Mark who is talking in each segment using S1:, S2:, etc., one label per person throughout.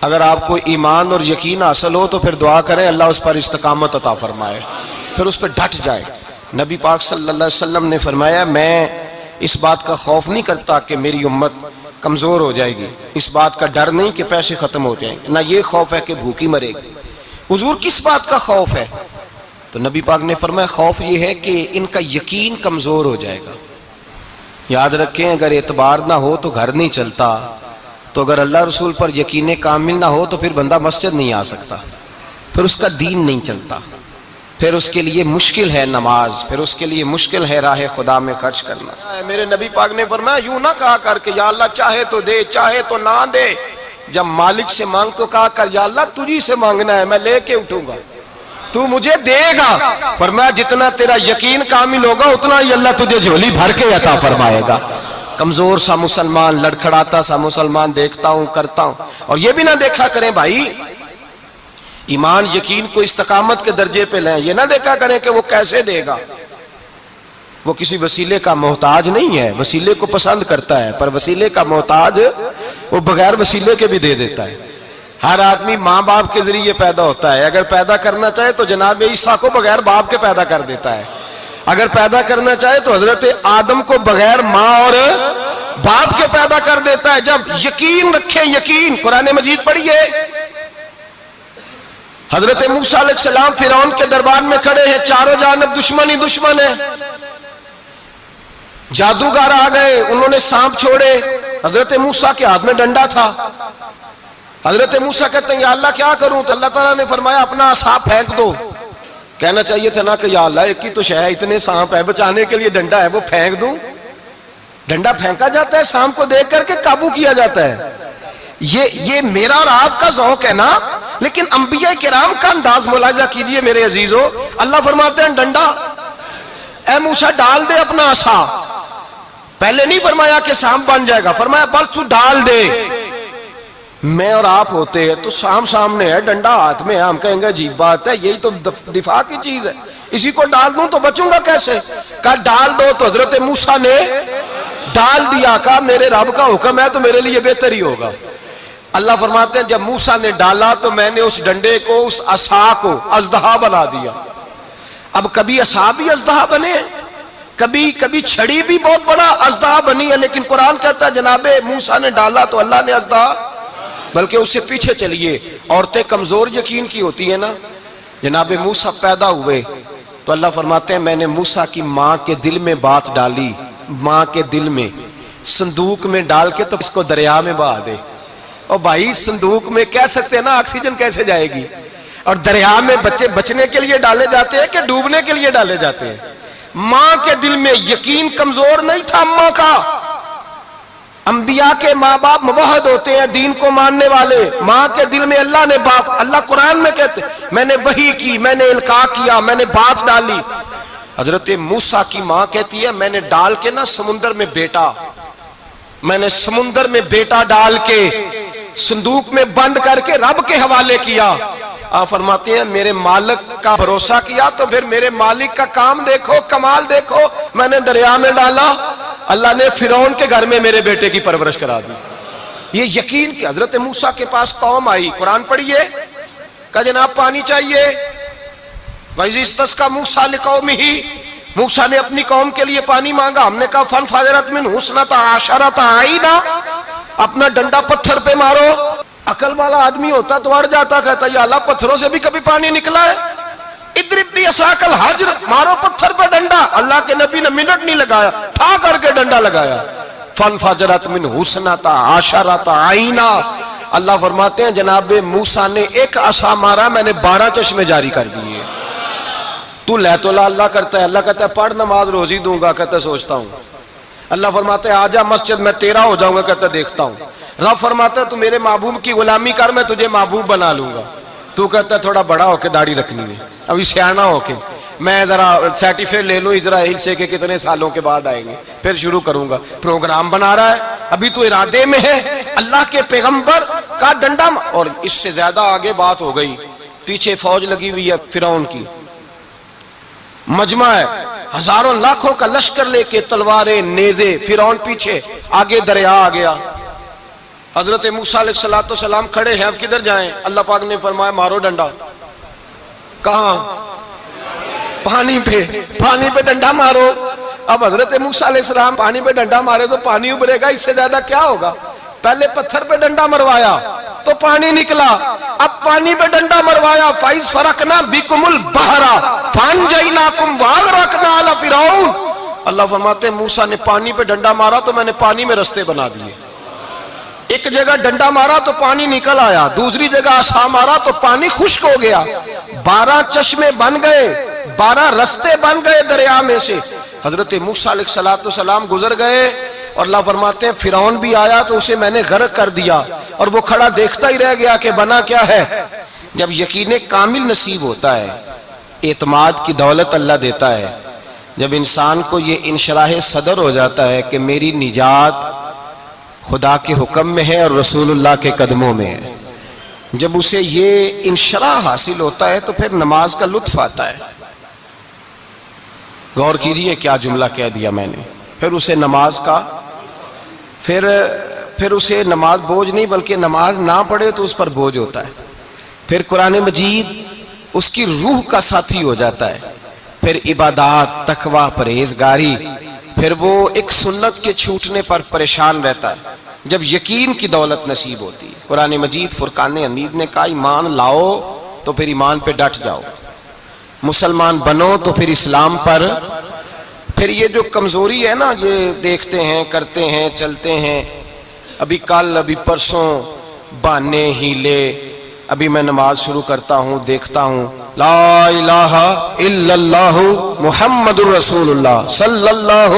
S1: اگر آپ کو ایمان اور یقین حاصل ہو تو پھر دعا کریں اللہ اس پر استقامت عطا فرمائے، پھر اس پہ ڈٹ جائے۔ نبی پاک صلی اللہ علیہ وسلم نے فرمایا میں اس بات کا خوف نہیں کرتا کہ میری امت کمزور ہو جائے گی، اس بات کا ڈر نہیں کہ پیسے ختم ہو جائیں گے، نہ یہ خوف ہے کہ بھوکی مرے گی۔ حضور کس بات کا خوف ہے؟ تو نبی پاک نے فرمایا خوف یہ ہے کہ ان کا یقین کمزور ہو جائے گا۔ یاد رکھیں اگر اعتبار نہ ہو تو گھر نہیں چلتا، تو اگر اللہ رسول پر یقین کامل نہ ہو تو پھر بندہ مسجد نہیں آ سکتا، پھر اس کا دین نہیں چلتا، پھر اس کے لیے مشکل ہے نماز، پھر اس کے لیے مشکل ہے راہ خدا میں خرچ کرنا۔ میرے نبی پاک نے فرمایا یوں نہ کہا کر کہ یا اللہ چاہے تو دے چاہے تو نہ دے، جب مالک سے مانگ تو کہا کر یا اللہ تجھی سے مانگنا ہے، میں لے کے اٹھوں گا، تو مجھے دے گا۔ فرمایا جتنا تیرا یقین کامل ہوگا اتنا ہی اللہ تجھے جھولی بھر کے عطا فرمائے گا۔ کمزور سا مسلمان، لڑکھڑاتا سا مسلمان دیکھتا ہوں کرتا ہوں، اور یہ بھی نہ دیکھا کریں بھائی ایمان یقین کو استقامت کے درجے پہ لیں، یہ نہ دیکھا کریں کہ وہ کیسے دے گا، وہ کسی وسیلے کا محتاج نہیں ہے، وسیلے کو پسند کرتا ہے، پر وسیلے کا محتاج وہ بغیر وسیلے کے بھی دے دیتا ہے۔ ہر آدمی ماں باپ کے ذریعے پیدا ہوتا ہے، اگر پیدا کرنا چاہے تو جناب عیسیٰ کو بغیر باپ کے پیدا کر دیتا ہے، اگر پیدا کرنا چاہے تو حضرت آدم کو بغیر ماں اور باپ کے پیدا کر دیتا ہے۔ جب یقین رکھیں، یقین قرآن مجید پڑھیے، حضرت موسیٰ علیہ السلام فرعون کے دربار میں کھڑے ہیں، چاروں جانب دشمن ہی دشمن ہے، جادوگر آ گئے، انہوں نے سانپ چھوڑے، حضرت موسیٰ کے ہاتھ میں ڈنڈا تھا، حضرت موسیٰ کہتے ہیں یا اللہ کیا کروں؟ تو اللہ تعالیٰ نے فرمایا اپنا عصا پھینک دو۔ کہنا چاہیے تھا نا کہ یا اللہ ایک ہی تو شے ہے، اتنے سانپ ہے، بچانے کے لیے ڈنڈا ہے وہ پھینک دوں؟ ڈنڈا پھینکا جاتا ہے، سانپ کو دیکھ کر کے قابو کیا جاتا ہے۔ یہ میرا اور آپ کا ذوق ہے نا، لیکن انبیاء کرام کا انداز ملاحظہ کیجئے میرے عزیزو۔ اللہ فرماتے ہیں ڈنڈا اے موسیٰ ڈال دے اپنا عصا، پہلے نہیں فرمایا کہ سانپ بن جائے گا، فرمایا بس تو ڈال دے۔ میں اور آپ ہوتے ہیں تو سامنے ہے، ڈنڈا ہاتھ میں ہے، ہم کہیں گے عجیب بات ہے، یہی تو دفاع کی چیز ہے، اسی کو ڈال دوں تو بچوں گا کیسے؟ کہا ڈال دو، تو حضرت موسیٰ نے ڈال دیا، کہا میرے رب کا حکم ہے تو میرے لیے بہتر ہی ہوگا۔ اللہ فرماتے ہیں جب موسیٰ نے ڈالا تو میں نے اس ڈنڈے کو، اس عصا کو اژدہا بنا دیا۔ اب کبھی عصا بھی اژدہا بنے، کبھی چھڑی بھی بہت بڑا اژدہا بنی ہے، لیکن قرآن کہتا ہے جناب موسیٰ نے ڈالا تو اللہ نے اژدہا، بلکہ اس سے پیچھے چلیے، عورتیں کمزور یقین کی ہوتی ہیں نا، جناب موسیٰ پیدا ہوئے تو اللہ فرماتے ہیں میں نے موسیٰ کی ماں کے دل میں بات ڈالی، ماں کے دل میں، صندوق میں ڈال کے تو اس کو دریا میں بہا دے۔ اور بھائی صندوق میں کہہ سکتے ہیں نا آکسیجن کیسے جائے گی، اور دریا میں بچے بچنے کے لیے ڈالے جاتے ہیں کہ ڈوبنے کے لیے ڈالے جاتے ہیں؟ ماں کے دل میں یقین کمزور نہیں تھا اماں کا۔ انبیاء کے ماں باپ موحد ہوتے ہیں، دین کو ماننے والے، ماں کے دل میں اللہ نے بات، اللہ قرآن میں کہتے میں نے وحی کی، میں نے القاء کیا، میں نے بات ڈالی۔ حضرت موسیٰ کی ماں کہتی ہے میں نے ڈال کے نا سمندر میں بیٹا، میں نے سمندر میں بیٹا ڈال کے صندوق میں بند کر کے رب کے حوالے کیا۔ آپ فرماتے ہیں میرے مالک کا بھروسہ کیا تو پھر میرے مالک کا کام دیکھو، کمال دیکھو، میں نے دریا میں ڈالا، اللہ نے فرعون کے گھر میں میرے بیٹے کی پرورش کرا دی۔ یہ یقین کہ حضرت موسیٰ کے پاس قوم آئی، قرآن پڑھیے، کہا جناب پانی چاہیے، وَإِذِ اسْتَسْقَىٰ مُوسَىٰ لِقَوْمِهِ، موسیٰ نے اپنی قوم کے لیے پانی مانگا، ہم نے کہا فَانْفَجَرَتْ مِنْهُ اثْنَتَا عَشَرَةَ عَيْنًا، اپنا ڈنڈا پتھر پہ مارو۔ عقل والا آدمی ہوتا تو اڑ جاتا، کہتا یا اللہ پتھروں سے بھی کبھی پانی نکلا ہے؟ اضرب بعصاک الحجر، مارو پتھر پہ ڈنڈا۔ اللہ کے نبی نے منٹ نہیں لگایا، ٹھا کر کے ڈنڈا لگایا، فَانْفَجَرَتْ مِنْهُ اثْنَتَا عَشَرَةَ عَيْنًا۔ اللہ فرماتے ہیں جناب موسیٰ نے ایک عصا مارا، میں نے 12 چشمے جاری کر دیے۔ تو لے تو اللہ کرتا ہے، اللہ کہتا ہے پڑھ نماز روزی دوں گا، کہتا ہے سوچتا ہوں۔ اللہ فرماتا ہے آجا مسجد میں تیرا ہو جاؤں گا، کہتا ہے دیکھتا ہوں۔ رب فرماتا ہے تو میرے محبوب کی غلامی کر، میں تجھے محبوب بنا لوں گا۔ تو کہتا ہے تھوڑا بڑا ہو کے داڑھی رکھنی ہے، ابھی سیانا ہو کے میں ذرا سرٹیفکیٹ لے لوں اسرائیل سے کہ کتنے سالوں کے بعد آئیں گے، پھر شروع کروں گا۔ پروگرام بنا رہا ہے، ابھی تو ارادے میں ہے۔ اللہ کے پیغمبر کا ڈنڈا، اور اس سے زیادہ آگے بات ہو گئی، پیچھے فوج لگی ہوئی ہے فرعون کی، مجمع ہے، ہزاروں لاکھوں کا لشکر لے کے، تلواریں نیزے، فرعون پیچھے، آگے دریا آ گیا۔ حضرت موسیٰ علیہ السلام کھڑے ہیں، اب کدھر جائیں؟ اللہ پاک نے فرمایا مارو ڈنڈا۔ کہاں؟ پانی پہ ڈنڈا مارو۔ اب حضرت موسیٰ علیہ السلام پانی پہ ڈنڈا مارے تو پانی ابھرے گا، اس سے زیادہ کیا ہوگا؟ پہلے پتھر پہ ڈنڈا مروایا تو پانی نکلا، اب پانی پہ ڈنڈا مروایا، فَإِذْ فَرَقْنَا بِكُمُ الْبَحْرَ فَأَنْجَيْنَاكُمْ وَأَغْرَقْنَا آلَ فِرْعَوْنَ۔ اللہ فرماتے ہیں موسیٰ نے پانی پہ ڈنڈا مارا تو میں نے پانی میں رستے بنا دیے۔ ایک جگہ ڈنڈا مارا تو پانی نکل آیا، دوسری جگہ عصا مارا تو پانی خشک ہو گیا، 12 چشمے بن گئے، 12 رستے بن گئے دریا میں سے۔ حضرت موسیٰ علیہ السلام گزر گئے اور اللہ فرماتے ہیں فرعون بھی آیا تو اسے میں نے غرق کر دیا، اور وہ کھڑا دیکھتا ہی رہ گیا کہ بنا کیا ہے۔ جب یقین کامل نصیب ہوتا ہے، اعتماد کی دولت اللہ دیتا ہے، جب انسان کو یہ انشراح صدر ہو جاتا ہے کہ میری نجات خدا کے حکم میں ہے اور رسول اللہ کے قدموں میں ہے، جب اسے یہ انشراح حاصل ہوتا ہے تو پھر نماز کا لطف آتا ہے۔ غور کیجئے کیا جملہ کہہ دیا میں نے، پھر اسے نماز کا پھر اسے نماز بوجھ نہیں بلکہ نماز نہ پڑھے تو اس پر بوجھ ہوتا ہے۔ پھر قرآن مجید اس کی روح کا ساتھی ہو جاتا ہے، پھر عبادات، تقوی، پرہیزگاری، پھر وہ ایک سنت کے چھوٹنے پر پریشان رہتا ہے جب یقین کی دولت نصیب ہوتی ہے۔ قرآن مجید فرقان حمید نے کہا ایمان لاؤ تو پھر ایمان پہ ڈٹ جاؤ، مسلمان بنو تو پھر اسلام پر۔ پھر یہ جو کمزوری ہے نا، یہ دیکھتے ہیں، کرتے ہیں، چلتے ہیں، ابھی کل ابھی پرسوں بہانے ہیلے، ابھی میں نماز شروع کرتا ہوں دیکھتا ہوں لا الہ الا اللہ محمد الرسول اللہ صلی اللہ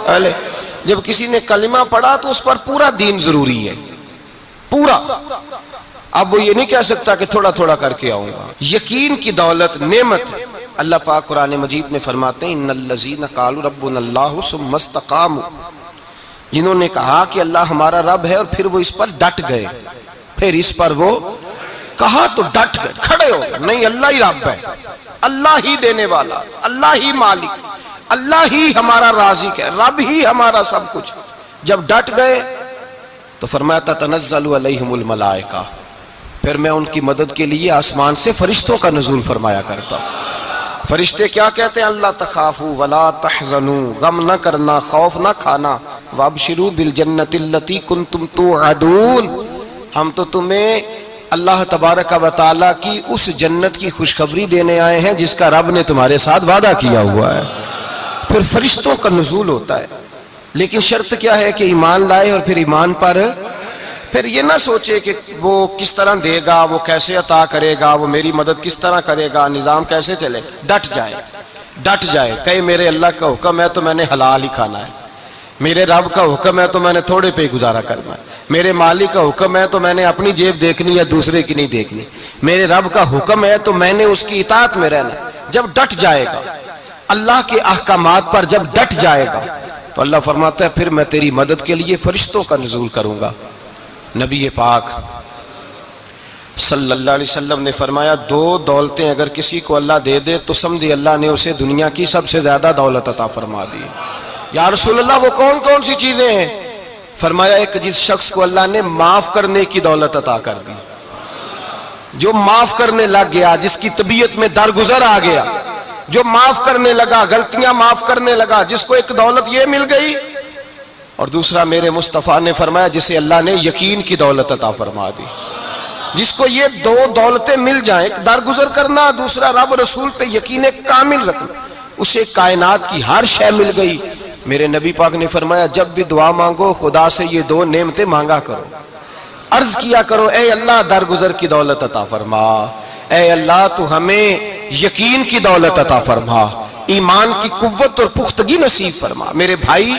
S1: علیہ، جب کسی نے کلمہ پڑھا تو اس پر پورا دین ضروری ہے، پورا۔ اب وہ یہ نہیں کہہ سکتا کہ تھوڑا تھوڑا کر کے آؤں گا۔ یقین کی دولت نعمت ہے۔ اللہ پاک قرآن مجید میں فرماتے ہیں ان الذین قالوا ربنا اللہ ثم استقاموا، جنہوں نے کہا کہ اللہ ہمارا رب ہے اور پھر وہ اس پر ڈٹ گئے، پھر اس پر وہ کہا تو ڈٹ گئے، کھڑے ہو گئے، نہیں اللہ ہی رب ہے، اللہ ہی دینے والا، اللہ ہی مالک، اللہ ہی ہمارا رازق ہے، رب ہی ہمارا سب کچھ۔ جب ڈٹ گئے تو فرمایا تتنزل علیہم الملائکہ، پھر میں ان کی مدد کے لیے آسمان سے فرشتوں کا نزول فرمایا کرتا ہوں۔ فرشتے کیا کہتے ہیں؟ اللہ تخافوا ولا تحزنوا، غم نہ کرنا، خوف نہ کھانا، وابشروا بالجنۃ التی کنتم توعدون، ہم تو تمہیں اللہ تبارک و تعالیٰ کی اس جنت کی خوشخبری دینے آئے ہیں جس کا رب نے تمہارے ساتھ وعدہ کیا ہوا ہے۔ پھر فرشتوں کا نزول ہوتا ہے، لیکن شرط کیا ہے کہ ایمان لائے، اور پھر ایمان پر پھر یہ نہ سوچے کہ وہ کس طرح دے گا، وہ کیسے عطا کرے گا، وہ میری مدد کس طرح کرے گا، نظام کیسے چلے، ڈٹ جائے، کہے میرے اللہ کا حکم ہے تو میں نے حلال ہی کھانا ہے، میرے رب کا حکم ہے تو میں نے تھوڑے پہ گزارا کرنا ہے، میرے مالک کا حکم ہے تو میں نے اپنی جیب دیکھنی یا دوسرے کی نہیں دیکھنی، میرے رب کا حکم ہے تو میں نے اس کی اطاعت میں رہنا۔ جب ڈٹ جائے گا اللہ کے احکامات پر، جب ڈٹ جائے گا تو اللہ فرماتا ہے پھر میں تیری مدد کے لیے فرشتوں کا نزول کروں گا۔ نبی پاک صلی اللہ علیہ وسلم نے فرمایا 2 دولتیں اگر کسی کو اللہ دے دے تو سمجھے اللہ نے اسے دنیا کی سب سے زیادہ دولت عطا فرما دی۔ یا رسول اللہ وہ کون کون سی چیزیں ہیں؟ فرمایا ایک جس شخص کو اللہ نے معاف کرنے کی دولت عطا کر دی، جو معاف کرنے لگ گیا، جس کی طبیعت میں درگزر آ گیا، جو معاف کرنے لگا، غلطیاں معاف کرنے لگا، جس کو ایک دولت یہ مل گئی۔ اور دوسرا میرے مصطفیٰ نے فرمایا جسے اللہ نے یقین کی دولت عطا فرما دی، جس کو یہ 2 دولتیں مل جائیں، ایک درگزر کرنا، دوسرا رب رسول پہ یقین کامل رکھنا، اسے کائنات کی ہر شے مل گئی۔ میرے نبی پاک نے فرمایا جب بھی دعا مانگو خدا سے یہ 2 نعمتیں مانگا کرو، عرض کیا کرو اے اللہ درگزر کی دولت عطا فرما، اے اللہ تو ہمیں یقین کی دولت عطا فرما، ایمان کی قوت اور پختگی نصیب فرما۔ میرے بھائی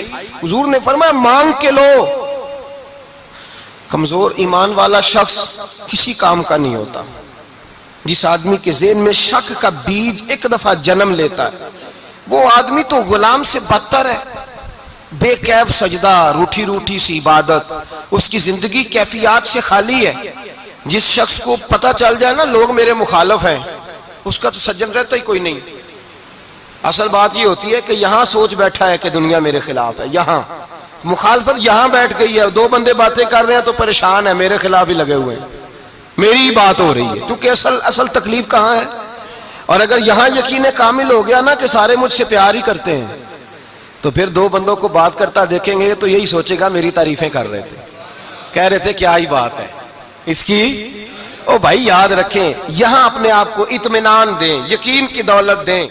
S1: حضور نے فرمایا مانگ کے لو۔ کمزور ایمان والا شخص کسی کام کا نہیں ہوتا۔ جس آدمی کے ذہن میں شک کا بیج ایک دفعہ جنم لیتا ہے وہ آدمی تو غلام سے بدتر ہے، بے کیف سجدہ، روٹھی روٹھی سی عبادت، اس کی زندگی کیفیات سے خالی ہے۔ جس شخص کو پتہ چل جائے نا لوگ میرے مخالف ہیں، اس کا تو سجن رہتا ہی کوئی نہیں۔ اصل بات یہ ہوتی ہے کہ یہاں سوچ بیٹھا ہے کہ دنیا میرے خلاف ہے، یہاں مخالفت یہاں بیٹھ گئی ہے، دو بندے باتیں کر رہے ہیں تو پریشان ہے، میرے خلاف ہی لگے ہوئے ہیں، میری ہی بات ہو رہی ہے، کیونکہ اصل تکلیف کہاں ہے؟ اور اگر یہاں یقین کامل ہو گیا نا کہ سارے مجھ سے پیار ہی کرتے ہیں، تو پھر دو بندوں کو بات کرتا دیکھیں گے تو یہی سوچے گا میری تعریفیں کر رہے تھے، کہہ رہے تھے کیا ہی بات ہے اس کی۔ او بھائی یاد رکھیں، یہاں اپنے آپ کو اطمینان دیں، یقین کی دولت دیں۔